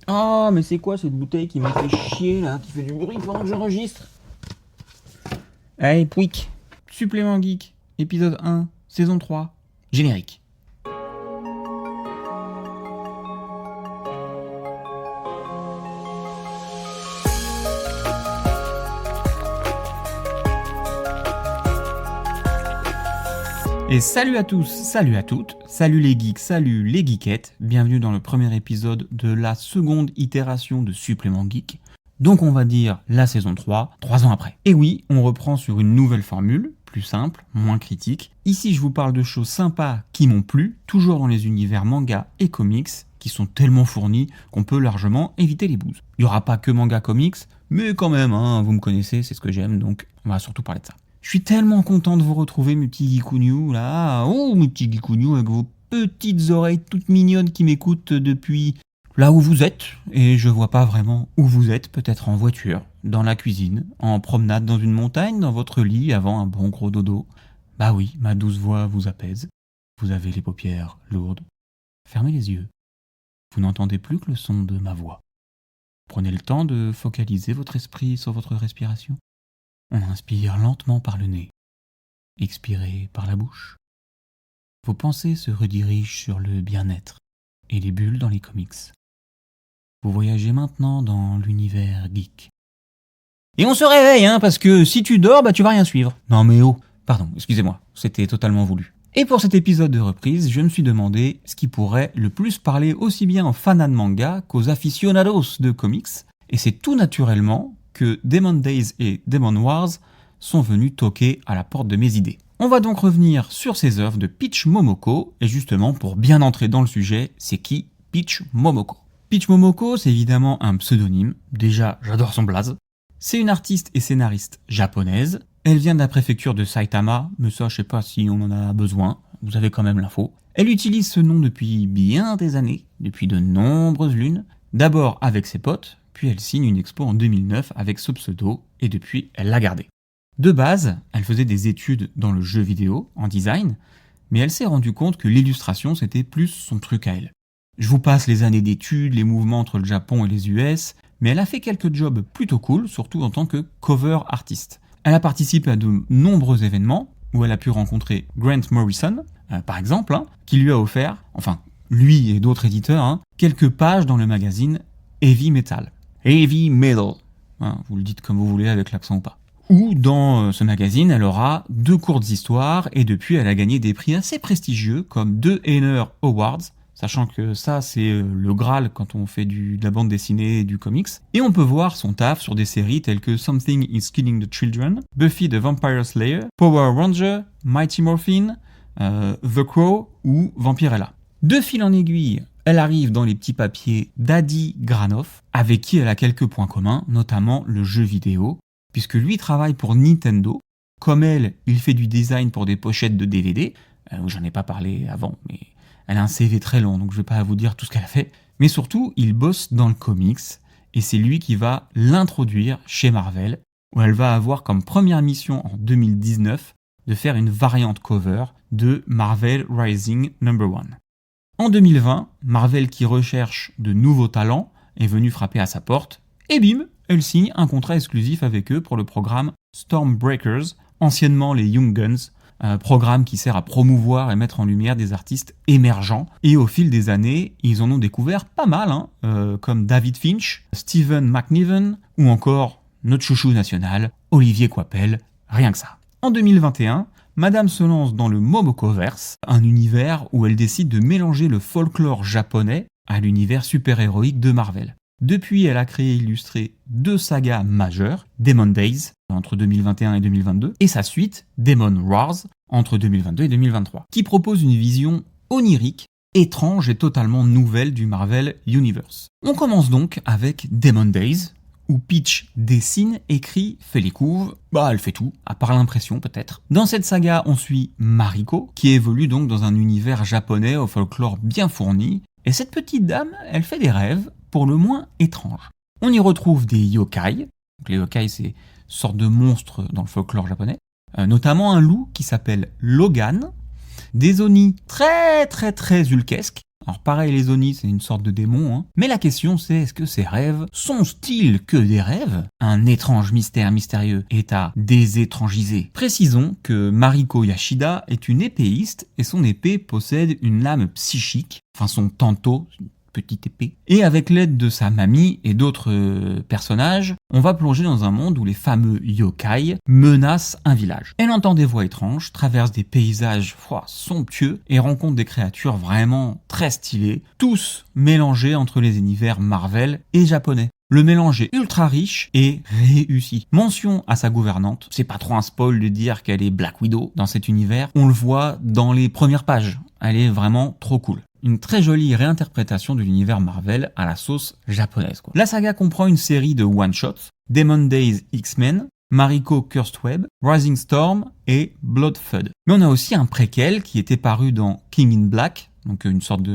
Oh, mais c'est quoi cette bouteille qui me fait chier là, qui fait du bruit pendant que j'enregistre? Allez, pouic. Supplément Geek, épisode 1, saison 3, générique. Et salut à tous, salut à toutes, salut les geeks, salut les geekettes, bienvenue dans le premier épisode de la seconde itération de Supplément Geek. Donc on va dire la saison 3, 3 ans après. Et oui, on reprend sur une nouvelle formule, plus simple, moins critique. Ici je vous parle de choses sympas qui m'ont plu, toujours dans les univers manga et comics, qui sont tellement fournis qu'on peut largement éviter les bouses. Il n'y aura pas que manga comics, mais quand même, hein, vous me connaissez, c'est ce que j'aime, donc on va surtout parler de ça. Je suis tellement content de vous retrouver, mes petits geekounious, là. Oh, mes petits geekounious, avec vos petites oreilles toutes mignonnes qui m'écoutent depuis là où vous êtes. Et je vois pas vraiment où vous êtes, peut-être en voiture, dans la cuisine, en promenade dans une montagne, dans votre lit, avant un bon gros dodo. Bah oui, ma douce voix vous apaise. Vous avez les paupières lourdes. Fermez les yeux. Vous n'entendez plus que le son de ma voix. Prenez le temps de focaliser votre esprit sur votre respiration. On inspire lentement par le nez, expirez par la bouche. Vos pensées se redirigent sur le bien-être et les bulles dans les comics. Vous voyagez maintenant dans l'univers geek. Et on se réveille, hein, parce que si tu dors, tu vas rien suivre. Non mais oh, pardon, excusez-moi, c'était totalement voulu. Et pour cet épisode de reprise, je me suis demandé ce qui pourrait le plus parler aussi bien aux fans de manga qu'aux aficionados de comics, et c'est tout naturellement que Demon Days et Demon Wars sont venus toquer à la porte de mes idées. On va donc revenir sur ces œuvres de Peach Momoko, et justement, pour bien entrer dans le sujet, c'est qui Peach Momoko? Peach Momoko, c'est évidemment un pseudonyme, déjà j'adore son blaze. C'est une artiste et scénariste japonaise, elle vient de la préfecture de Saitama, mais ça je sais pas si on en a besoin, vous avez quand même l'info. Elle utilise ce nom depuis bien des années, depuis de nombreuses lunes, d'abord avec ses potes, puis elle signe une expo en 2009 avec ce pseudo, et depuis, elle l'a gardé. De base, elle faisait des études dans le jeu vidéo, en design, mais elle s'est rendue compte que l'illustration, c'était plus son truc à elle. Je vous passe les années d'études, les mouvements entre le Japon et les US, mais elle a fait quelques jobs plutôt cool, surtout en tant que cover artiste. Elle a participé à de nombreux événements, où elle a pu rencontrer Grant Morrison, par exemple, qui lui a offert, enfin, lui et d'autres éditeurs, quelques pages dans le magazine Heavy Metal. Heavy Metal, vous le dites comme vous voulez avec l'accent ou pas. Ou dans ce magazine, elle aura 2 courtes histoires et depuis elle a gagné des prix assez prestigieux comme 2 Honor Awards, sachant que ça c'est le Graal quand on fait de la bande dessinée et du comics. Et on peut voir son taf sur des séries telles que Something is Killing the Children, Buffy the Vampire Slayer, Power Ranger, Mighty Morphin, The Crow ou Vampirella. De fil en aiguille, elle arrive dans les petits papiers d'Adi Granoff, avec qui elle a quelques points communs, notamment le jeu vidéo, puisque lui travaille pour Nintendo. Comme elle, il fait du design pour des pochettes de DVD, j'en ai pas parlé avant, mais elle a un CV très long, donc je vais pas vous dire tout ce qu'elle a fait. Mais surtout, il bosse dans le comics, et c'est lui qui va l'introduire chez Marvel, où elle va avoir comme première mission en 2019 de faire une variante cover de Marvel Rising No. 1. En 2020, Marvel qui recherche de nouveaux talents est venu frapper à sa porte, et bim, elle signe un contrat exclusif avec eux pour le programme Stormbreakers, anciennement les Young Guns, un programme qui sert à promouvoir et mettre en lumière des artistes émergents. Et au fil des années, ils en ont découvert pas mal, comme David Finch, Stephen McNiven, ou encore notre chouchou national, Olivier Coipel, rien que ça. En 2021, Madame se lance dans le Momokoverse, un univers où elle décide de mélanger le folklore japonais à l'univers super-héroïque de Marvel. Depuis, elle a créé et illustré 2 sagas majeures, Demon Days, entre 2021 et 2022, et sa suite, Demon Wars, entre 2022 et 2023, qui propose une vision onirique, étrange et totalement nouvelle du Marvel Universe. On commence donc avec Demon Days, où Peach dessine, écrit, fait les couves, elle fait tout, à part l'impression peut-être. Dans cette saga, on suit Mariko, qui évolue donc dans un univers japonais au folklore bien fourni, et cette petite dame, elle fait des rêves, pour le moins étranges. On y retrouve des yokai, donc les yokai c'est une sorte de monstre dans le folklore japonais, notamment un loup qui s'appelle Logan, des Oni très ulquesques, Alors pareil, les Oni, c'est une sorte de démon, hein. Mais la question c'est, est-ce que ces rêves sont-ils que des rêves? Un étrange mystère mystérieux est à désétrangiser. Précisons que Mariko Yashida est une épéiste et son épée possède une lame psychique, enfin son tanto, petite épée. Et avec l'aide de sa mamie et d'autres personnages, on va plonger dans un monde où les fameux yokai menacent un village. Elle entend des voix étranges, traverse des paysages somptueux et rencontre des créatures vraiment très stylées, tous mélangés entre les univers Marvel et japonais. Le mélange est ultra riche et réussi. Mention à sa gouvernante, c'est pas trop un spoil de dire qu'elle est Black Widow dans cet univers, on le voit dans les premières pages, elle est vraiment trop cool. Une très jolie réinterprétation de l'univers Marvel à la sauce japonaise, quoi. La saga comprend une série de one-shots, Demon Days X-Men, Mariko Cursed Web, Rising Storm et Blood Feud. Mais on a aussi un préquel qui était paru dans King in Black, donc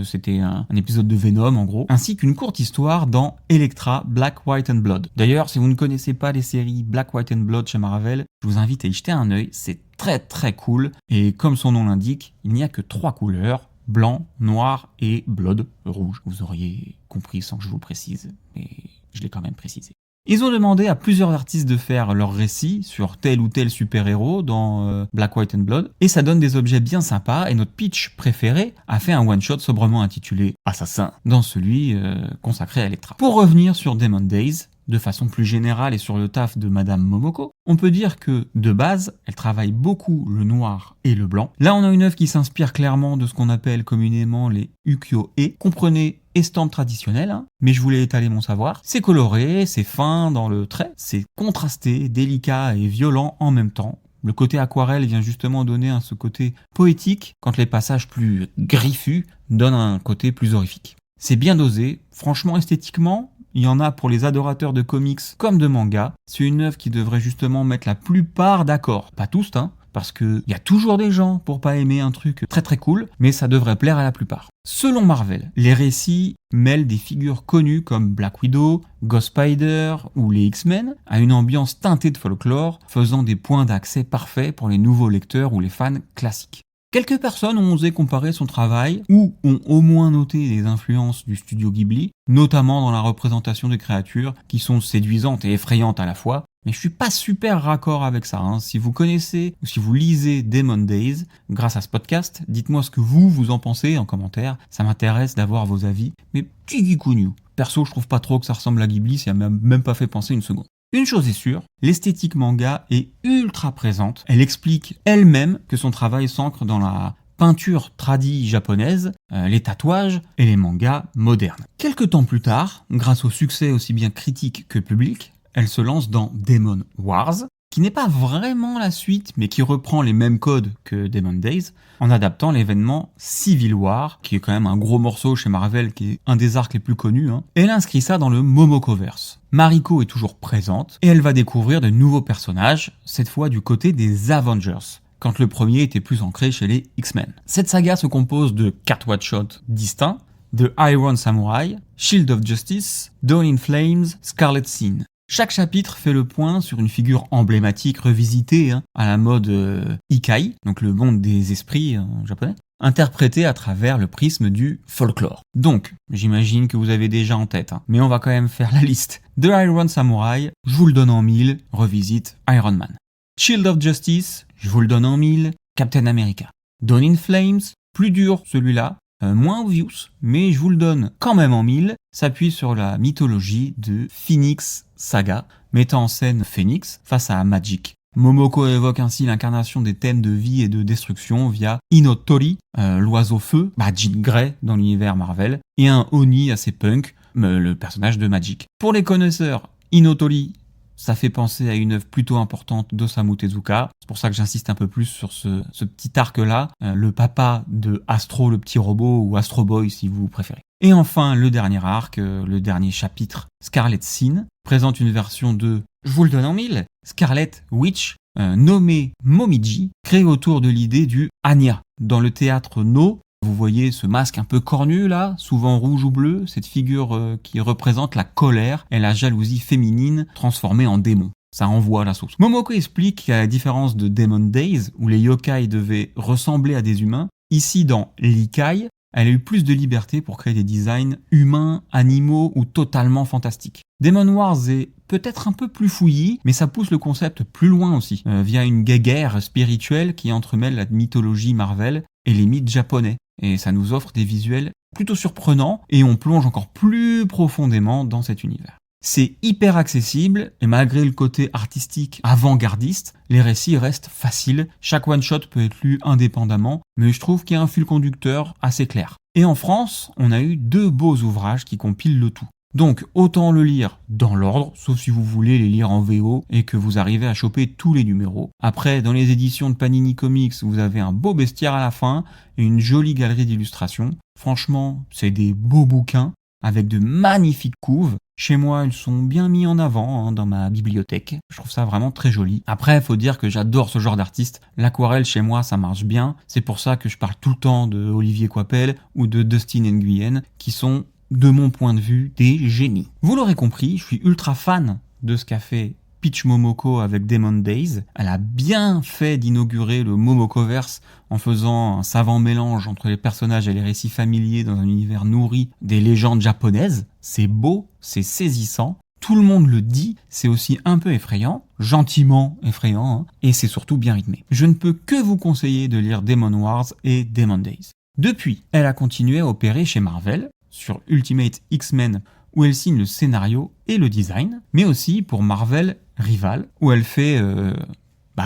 c'était un épisode de Venom en gros, ainsi qu'une courte histoire dans Elektra Black, White and Blood. D'ailleurs, si vous ne connaissez pas les séries Black, White and Blood chez Marvel, je vous invite à y jeter un œil, c'est très très cool, et comme son nom l'indique, il n'y a que 3 couleurs, blanc, noir et blood, rouge. Vous auriez compris sans que je vous le précise, mais je l'ai quand même précisé. Ils ont demandé à plusieurs artistes de faire leur récit sur tel ou tel super-héros dans Black, White and Blood, et ça donne des objets bien sympas, et notre pitch préféré a fait un one-shot sobrement intitulé Assassin, dans celui consacré à Elektra. Pour revenir sur Demon Days, de façon plus générale et sur le taf de Madame Momoko, on peut dire que, de base, elle travaille beaucoup le noir et le blanc. Là, on a une œuvre qui s'inspire clairement de ce qu'on appelle communément les ukiyo-e. Comprenez estampes traditionnelles, hein, mais je voulais étaler mon savoir. C'est coloré, c'est fin dans le trait, c'est contrasté, délicat et violent en même temps. Le côté aquarelle vient justement donner ce côté poétique, quand les passages plus griffus donnent un côté plus horrifique. C'est bien dosé, franchement esthétiquement, il y en a pour les adorateurs de comics comme de manga. C'est une œuvre qui devrait justement mettre la plupart d'accord. Pas tous, hein, parce qu'il y a toujours des gens pour pas aimer un truc très très cool, mais ça devrait plaire à la plupart. Selon Marvel, les récits mêlent des figures connues comme Black Widow, Ghost Spider ou les X-Men à une ambiance teintée de folklore, faisant des points d'accès parfaits pour les nouveaux lecteurs ou les fans classiques. Quelques personnes ont osé comparer son travail ou ont au moins noté des influences du studio Ghibli, notamment dans la représentation des créatures qui sont séduisantes et effrayantes à la fois, mais je suis pas super raccord avec ça, hein. Si vous connaissez ou si vous lisez Demon Days, grâce à ce podcast, dites-moi ce que vous en pensez en commentaire, ça m'intéresse d'avoir vos avis, mais petit geekou. Perso, je trouve pas trop que ça ressemble à Ghibli, ça m'a même pas fait penser une seconde. Une chose est sûre, l'esthétique manga est ultra présente. Elle explique elle-même que son travail s'ancre dans la peinture tradie japonaise, les tatouages et les mangas modernes. Quelque temps plus tard, grâce au succès aussi bien critique que public, elle se lance dans Demon Wars, qui n'est pas vraiment la suite, mais qui reprend les mêmes codes que Demon Days, en adaptant l'événement Civil War, qui est quand même un gros morceau chez Marvel, qui est un des arcs les plus connus, hein. Elle inscrit ça dans le Momokoverse. Mariko est toujours présente, et elle va découvrir de nouveaux personnages, cette fois du côté des Avengers, quand le premier était plus ancré chez les X-Men. Cette saga se compose de 4 one-shots distincts, The Iron Samurai, Shield of Justice, Dawn in Flames, Scarlet Sin. Chaque chapitre fait le point sur une figure emblématique revisitée à la mode Ikai, donc le monde des esprits en japonais, interprétée à travers le prisme du folklore. Donc, j'imagine que vous avez déjà en tête, mais on va quand même faire la liste. The Iron Samurai, je vous le donne en 1000, revisite Iron Man. Shield of Justice, je vous le donne en 1000, Captain America. Dawn in Flames, plus dur celui-là, moins obvious, mais je vous le donne quand même en 1000, s'appuie sur la mythologie de Phoenix Saga, mettant en scène Phoenix face à Magic. Momoko évoque ainsi l'incarnation des thèmes de vie et de destruction via Inotori, l'oiseau feu, Jean Grey dans l'univers Marvel, et un Oni assez punk, le personnage de Magic. Pour les connaisseurs, Inotori, ça fait penser à une œuvre plutôt importante d'Osamu Tezuka. C'est pour ça que j'insiste un peu plus sur ce petit arc-là, le papa de Astro, le petit robot, ou Astro Boy si vous préférez. Et enfin, le dernier arc, le dernier chapitre, Scarlet Sin, présente une version de, je vous le donne en 1000, Scarlet Witch, nommée Momiji, créée autour de l'idée du Anya. Dans le théâtre No, vous voyez ce masque un peu cornu là, souvent rouge ou bleu, cette figure qui représente la colère et la jalousie féminine transformée en démon. Ça envoie la sauce. Momoko explique qu'à la différence de Demon Days, où les yokai devaient ressembler à des humains, ici dans l'Ikai, elle a eu plus de liberté pour créer des designs humains, animaux ou totalement fantastiques. Demon Wars est peut-être un peu plus fouillis, mais ça pousse le concept plus loin aussi, via une guéguerre spirituelle qui entremêle la mythologie Marvel et les mythes japonais. Et ça nous offre des visuels plutôt surprenants et on plonge encore plus profondément dans cet univers. C'est hyper accessible et malgré le côté artistique avant-gardiste, les récits restent faciles. Chaque one-shot peut être lu indépendamment, mais je trouve qu'il y a un fil conducteur assez clair. Et en France, on a eu 2 beaux ouvrages qui compilent le tout. Donc autant le lire dans l'ordre, sauf si vous voulez les lire en VO et que vous arrivez à choper tous les numéros. Après, dans les éditions de Panini Comics, vous avez un beau bestiaire à la fin et une jolie galerie d'illustrations. Franchement, c'est des beaux bouquins avec de magnifiques couves. Chez moi, ils sont bien mis en avant dans ma bibliothèque. Je trouve ça vraiment très joli. Après, il faut dire que j'adore ce genre d'artiste. L'aquarelle, chez moi, ça marche bien. C'est pour ça que je parle tout le temps de Olivier Coipel ou de Dustin Nguyen, qui sont, de mon point de vue, des génies. Vous l'aurez compris, je suis ultra fan de ce qu'a fait Peach Momoko avec Demon Days. Elle a bien fait d'inaugurer le Momokoverse en faisant un savant mélange entre les personnages et les récits familiers dans un univers nourri des légendes japonaises. C'est beau, c'est saisissant. Tout le monde le dit, c'est aussi un peu effrayant, gentiment effrayant, et c'est surtout bien rythmé. Je ne peux que vous conseiller de lire Demon Wars et Demon Days. Depuis, elle a continué à opérer chez Marvel, sur Ultimate X-Men, où elle signe le scénario et le design, mais aussi pour Marvel Rival, où elle fait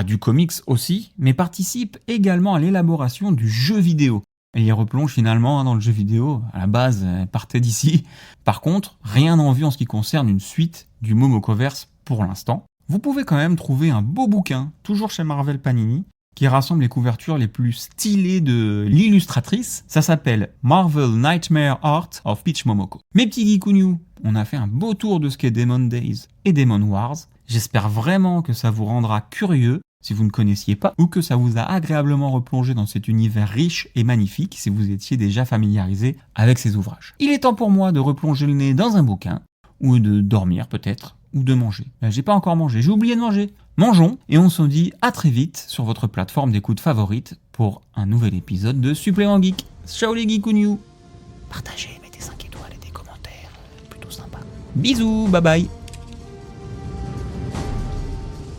du comics aussi, mais participe également à l'élaboration du jeu vidéo. Elle y replonge finalement dans le jeu vidéo, à la base elle partait d'ici. Par contre, rien en vue en ce qui concerne une suite du Momokoverse pour l'instant. Vous pouvez quand même trouver un beau bouquin, toujours chez Marvel Panini, qui rassemble les couvertures les plus stylées de l'illustratrice. Ça s'appelle Marvel Nightmare Art of Peach Momoko. Mes petits geekouniou, on a fait un beau tour de ce qu'est Demon Days et Demon Wars. J'espère vraiment que ça vous rendra curieux si vous ne connaissiez pas, ou que ça vous a agréablement replongé dans cet univers riche et magnifique si vous étiez déjà familiarisé avec ces ouvrages. Il est temps pour moi de replonger le nez dans un bouquin, ou de dormir peut-être, ou de manger. J'ai pas encore mangé, j'ai oublié de manger. Mangeons, et on se dit à très vite sur votre plateforme d'écoute favorite pour un nouvel épisode de Supplément Geek. Ciao les geekouniou. Partagez, mettez 5 étoiles et des commentaires, plutôt sympa. Bisous, bye bye.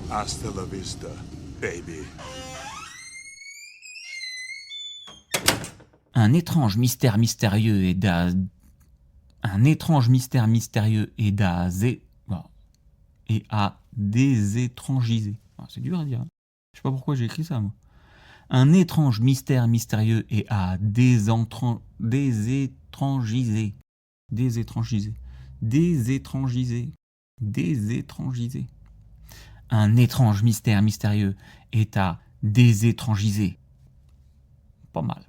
Hasta la vista, baby. Un étrange mystère mystérieux et à désétrangiser. C'est dur à dire. Je sais pas pourquoi j'ai écrit ça, moi. Un étrange mystère mystérieux et à désétrangiser. Un étrange mystère mystérieux est à désétrangiser. Pas mal.